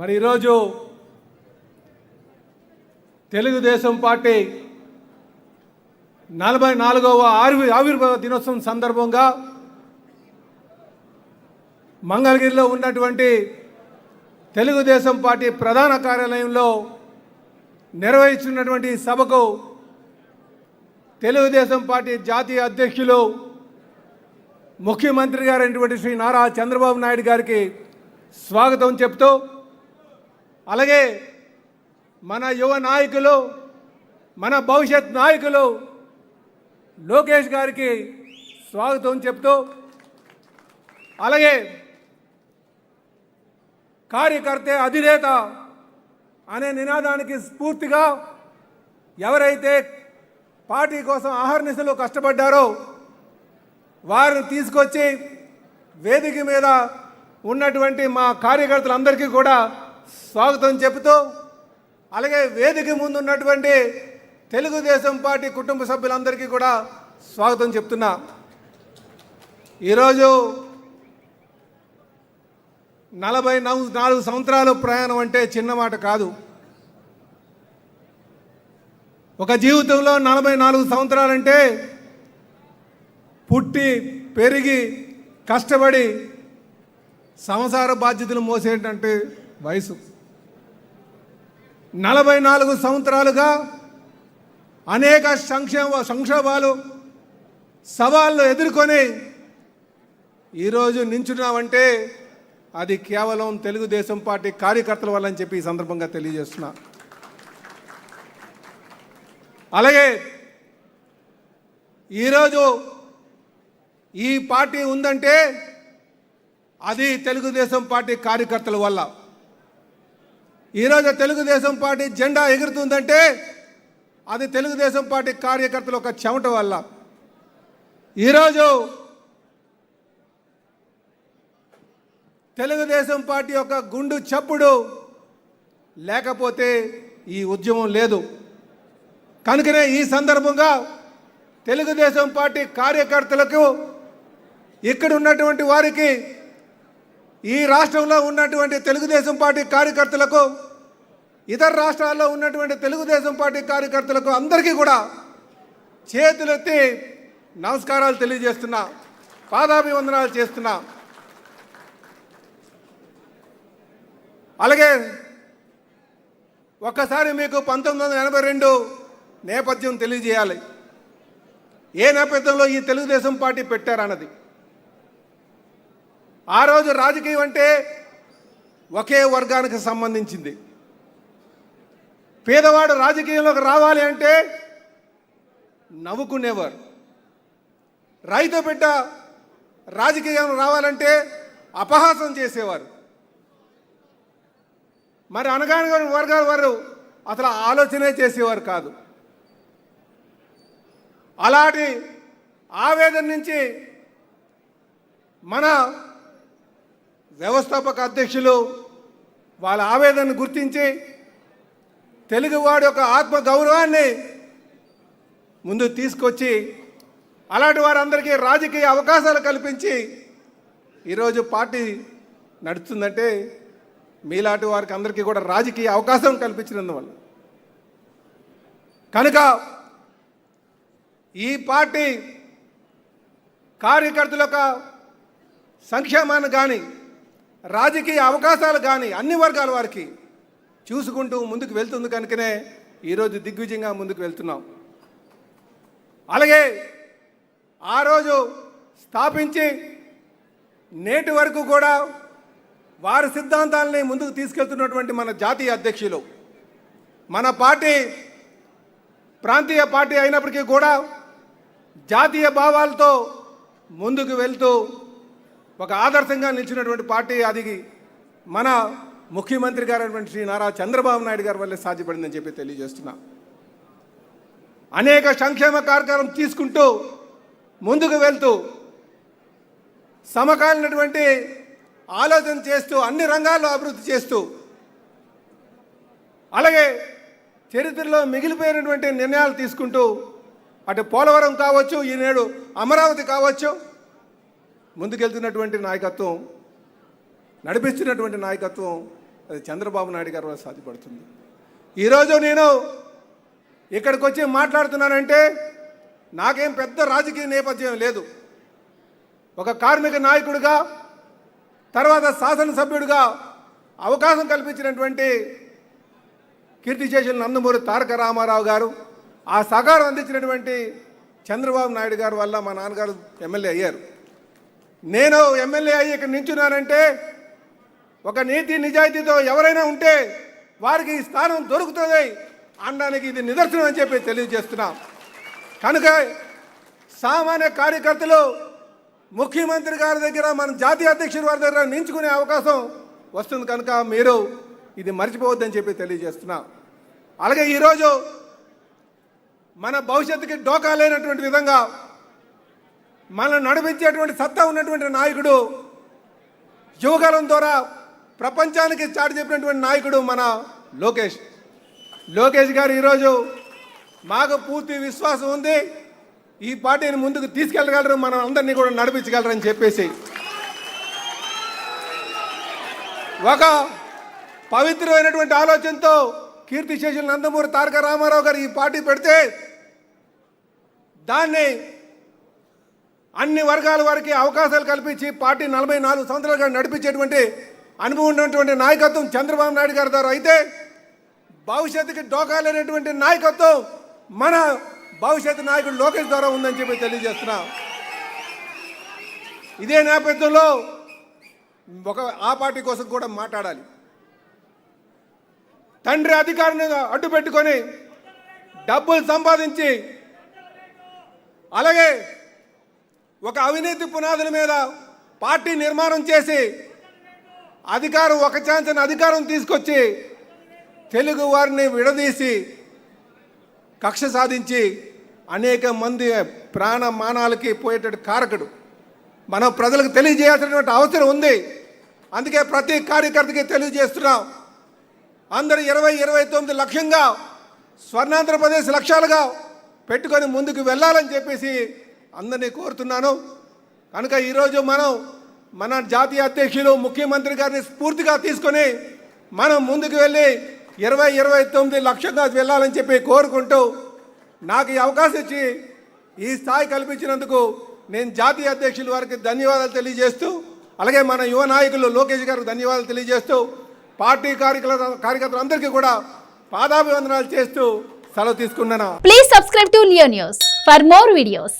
మరి ఈరోజు తెలుగుదేశం పార్టీ 44వ ఆవిర్భావ దినోత్సవం సందర్భంగా మంగళగిరిలో ఉన్నటువంటి తెలుగుదేశం పార్టీ ప్రధాన కార్యాలయంలో నిర్వహించినటువంటి సభకు తెలుగుదేశం పార్టీ జాతీయ అధ్యక్షులు ముఖ్యమంత్రి గారైనటువంటి శ్రీ నారా చంద్రబాబు నాయుడు గారికి స్వాగతం చెప్తూ, అలాగే మన యువ నాయకులు, మన భవిష్యత్ నాయకులు లోకేష్ గారికి స్వాగతం చెప్తూ, అలాగే కార్యకర్తే అధినేత అనే నినాదానికి స్ఫూర్తిగా ఎవరైతే పార్టీ కోసం అహర్నిశలు కష్టపడ్డారో వారిని తీసుకొచ్చి వేదిక మీద ఉన్నటువంటి మా కార్యకర్తలందరికీ కూడా స్వాగతం చెబుతూ, అలాగే వేదిక ముందు ఉన్నటువంటి తెలుగుదేశం పార్టీ కుటుంబ సభ్యులందరికీ కూడా స్వాగతం చెప్తున్నా. ఈరోజు 44 సంవత్సరాల ప్రయాణం అంటే చిన్న మాట కాదు. ఒక జీవితంలో 44 సంవత్సరాలంటే పుట్టి పెరిగి కష్టపడి సంసార బాధ్యతలు మోసేటంటే వయసు. 44 సంవత్సరాలుగా అనేక సంక్షోభాలు సవాళ్ళు ఎదుర్కొని ఈరోజు నించున్నామంటే అది కేవలం తెలుగుదేశం పార్టీ కార్యకర్తల వల్ల అని చెప్పి ఈ సందర్భంగా తెలియజేస్తున్నా. అలాగే ఈరోజు ఈ పార్టీ ఉందంటే అది తెలుగుదేశం పార్టీ కార్యకర్తల వల్ల. ఈరోజు తెలుగుదేశం పార్టీ జెండా ఎగురుతుందంటే అది తెలుగుదేశం పార్టీ కార్యకర్తల ఒక చెమట వల్ల. ఈరోజు తెలుగుదేశం పార్టీ యొక్క గుండు చప్పుడు లేకపోతే ఈ ఉద్యమం లేదు. కనుకనే ఈ సందర్భంగా తెలుగుదేశం పార్టీ కార్యకర్తలకు, ఇక్కడ ఉన్నటువంటి వారికి, ఈ రాష్ట్రంలో ఉన్నటువంటి తెలుగుదేశం పార్టీ కార్యకర్తలకు, ఇతర రాష్ట్రాల్లో ఉన్నటువంటి తెలుగుదేశం పార్టీ కార్యకర్తలకు అందరికీ కూడా చేతులెత్తి నమస్కారాలు తెలియజేస్తున్నా, పాదాభివందనాలు చేస్తున్నా. అలాగే ఒక్కసారి మీకు 1982 నేపథ్యం తెలియజేయాలి. ఏ నేపథ్యంలో ఈ తెలుగుదేశం పార్టీ పెట్టారన్నది. ఆ రోజు రాజకీయం అంటే ఒకే వర్గానికి సంబంధించింది. పేదవాడు రాజకీయంలోకి రావాలి అంటే నవ్వుకునేవారు. రైతు బిడ్డ రాజకీయం రావాలంటే అపహాసం చేసేవారు. మరి అనగాని వర్గాల వారు అసలు ఆలోచనే చేసేవారు కాదు. అలాంటి ఆవేదన నుంచి మన వ్యవస్థాపక అధ్యక్షులు వాళ్ళ ఆవేదనను గుర్తించి తెలుగువాడి యొక్క ఆత్మ గౌరవాన్ని ముందు తీసుకొచ్చి అలాంటి వారందరికీ రాజకీయ అవకాశాలు కల్పించి ఈరోజు పార్టీ నడుస్తుందంటే మీలాంటి వారికి అందరికీ కూడా రాజకీయ అవకాశం కల్పించినందువల్ల. కనుక ఈ పార్టీ కార్యకర్తల యొక్క సంక్షేమాన్ని కానీ రాజకీయ అవకాశాలు కానీ అన్ని వర్గాల వారికి చూసుకుంటూ ముందుకు వెళ్తుంది. కనుకనే ఈరోజు దిగ్విజయంగా ముందుకు వెళ్తున్నాం. అలాగే ఆ రోజు స్థాపించి నేటి వరకు కూడా వారి సిద్ధాంతాలని ముందుకు తీసుకెళ్తున్నటువంటి మన జాతీయ అధ్యక్షులు, మన పార్టీ ప్రాంతీయ పార్టీ అయినప్పటికీ కూడా జాతీయ భావాలతో ముందుకు వెళ్తూ ఒక ఆదర్శంగా నిలిచినటువంటి పార్టీ అది మన ముఖ్యమంత్రి గారైనటువంటి శ్రీ నారా చంద్రబాబు నాయుడు గారి వల్లే సాధ్యపడిందని చెప్పి తెలియజేస్తున్నా. అనేక సంక్షేమ కార్యక్రమం తీసుకుంటూ ముందుకు వెళ్తూ సమకాలీనటువంటి ఆలోచన చేస్తూ అన్ని రంగాల్లో అభివృద్ధి చేస్తూ, అలాగే చరిత్రలో మిగిలిపోయినటువంటి నిర్ణయాలు తీసుకుంటూ అటు పోలవరం కావచ్చు, ఈనేడు అమరావతి కావచ్చు, ముందుకెళ్తున్నటువంటి నాయకత్వం, నడిపిస్తున్నటువంటి నాయకత్వం అది చంద్రబాబు నాయుడు గారి వల్ల సాధ్యపడుతుంది. ఈరోజు నేను ఇక్కడికి వచ్చి మాట్లాడుతున్నానంటే నాకేం పెద్ద రాజకీయ నేపథ్యం లేదు. ఒక కార్మిక నాయకుడిగా, తర్వాత శాసనసభ్యుడిగా అవకాశం కల్పించినటువంటి కీర్తిశేషులు నందమూరి తారక రామారావు గారు, ఆ సహకారం అందించినటువంటి చంద్రబాబు నాయుడు గారు వల్ల మా నాన్నగారు ఎమ్మెల్యే అయ్యారు. నేను ఎమ్మెల్యే అయ్యి ఇక్కడ నించున్నానంటే ఒక నీతి నిజాయితీతో ఎవరైనా ఉంటే వారికి ఈ స్థానం దొరుకుతుంది అనడానికి ఇది నిదర్శనం అని చెప్పి తెలియజేస్తున్నాం. కనుక సామాన్య కార్యకర్తలు ముఖ్యమంత్రి గారి దగ్గర, మన జాతీయ అధ్యక్షుడి వారి దగ్గర నించుకునే అవకాశం వస్తుంది. కనుక మీరు ఇది మర్చిపోవద్దని చెప్పి తెలియజేస్తున్నాం. అలాగే ఈరోజు మన భవిష్యత్తుకి డోకా లేనటువంటి విధంగా మనల్ని నడిపించేటువంటి సత్తా ఉన్నటువంటి నాయకుడు, యువకాలం ద్వారా ప్రపంచానికి చాటి చెప్పినటువంటి నాయకుడు మన లోకేష్ గారు. ఈరోజు మాకు పూర్తి విశ్వాసం ఉంది, ఈ పార్టీని ముందుకు తీసుకెళ్ళగలరు, మనం అందరినీ కూడా నడిపించగలరని చెప్పేసి ఒక పవిత్రమైనటువంటి ఆలోచనతో కీర్తిశేషులు నందమూరి తారక రామారావు గారు ఈ పార్టీ పెడితే దాన్ని అన్ని వర్గాల వారికి అవకాశాలు కల్పించి పార్టీ 44 సంవత్సరాలుగా నడిపించేటువంటి అనుభవం ఉన్నటువంటి నాయకత్వం చంద్రబాబు నాయుడు గారి ద్వారా అయితే, భవిష్యత్తుకి డోకా లేనటువంటి నాయకత్వం మన భవిష్యత్తు నాయకుడు లోకేష్ ద్వారా ఉందని చెప్పి తెలియజేస్తున్నాం. ఇదే నేపథ్యంలో ఆ పార్టీ కోసం కూడా మాట్లాడాలి. తండ్రి అధికారాన్ని అడ్డు పెట్టుకొని డబ్బులు సంపాదించి, అలాగే ఒక అవినీతి పునాదుల మీద పార్టీ నిర్మాణం చేసి ఒక ఛాన్స్ అధికారం తీసుకొచ్చి తెలుగు వారిని విడదీసి కక్ష సాధించి అనేక మంది ప్రాణమానాలకి పోయేటట్టు కారకుడు. మనం ప్రజలకు తెలియజేయాల్సినటువంటి అవసరం ఉంది. అందుకే ప్రతి కార్యకర్తకి తెలియజేస్తున్నాం, అందరూ 20-29 లక్ష్యంగా స్వర్ణాంధ్రప్రదేశ్ లక్ష్యాలుగా పెట్టుకొని ముందుకు వెళ్ళాలని చెప్పేసి అందరినీ కోరుతున్నాను. కనుక ఈరోజు మన జాతీయ అధ్యక్షులు ముఖ్యమంత్రి గారిని స్ఫూర్తిగా తీసుకొని మనం ముందుకు వెళ్ళి 20-29 లక్ష్యంగా వెళ్ళాలని చెప్పి కోరుకుంటూ, నాకు ఈ అవకాశం ఇచ్చి ఈ స్థాయి కల్పించినందుకు నేను జాతీయ అధ్యక్షుల వారికి ధన్యవాదాలు తెలియజేస్తూ, అలాగే మన యువ నాయకులు లోకేష్ గారికి ధన్యవాదాలు తెలియజేస్తూ, పార్టీ కార్యకర్తలందరికీ కూడా పాదాభివందనాలు చేస్తూ సెలవు తీసుకున్నాను. Please subscribe to Leo news for more videos.